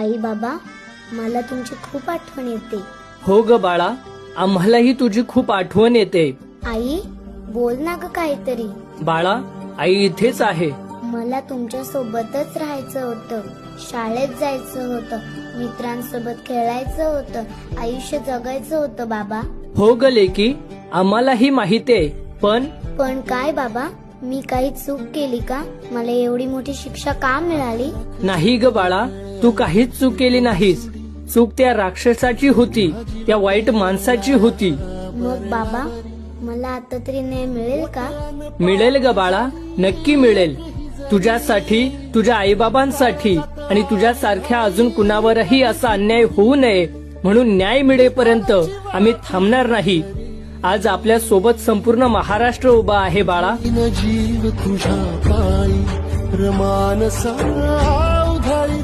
आई बाबा, मला तुमची खूप आठवण येते. हो ग बाळा, आम्हालाही तुझी खूप आठवण येते. आई, बोल ना ग काहीतरी. बाळा, आई इथेच आहे. मला तुमच्या सोबतच राहायचं होतं, शाळेत जायचं होतं, मित्रांसोबत खेळायचं होतं, आयुष्य जगायचं होतं बाबा. हो ग लेकी, आम्हालाही माहितीये, पण पण काय बाबा, मी काही चूक केली का? मला एवढी मोठी शिक्षा का मिळाली? नाही ग बाळा, तू काहीच चूक केली नाहीस. चूक त्या राक्षसाची होती, त्या वाईट माणसाची होती. मग बाबा, मला आता तरी न्याय मिळेल का? मिळेल ग बाळा, नक्की मिळेल. तुझ्यासाठी, तुझ्या आईबाबांसाठी आणि तुझ्यासारख्या अजून कुणावरही असा अन्याय होऊ नये म्हणून न्याय मिळेपर्यंत आम्ही थांबणार नाही. आज आपल्या सोबत संपूर्ण महाराष्ट्र उभा आहे बाळा. जीव तुझ्या पायी रमानसा उधारी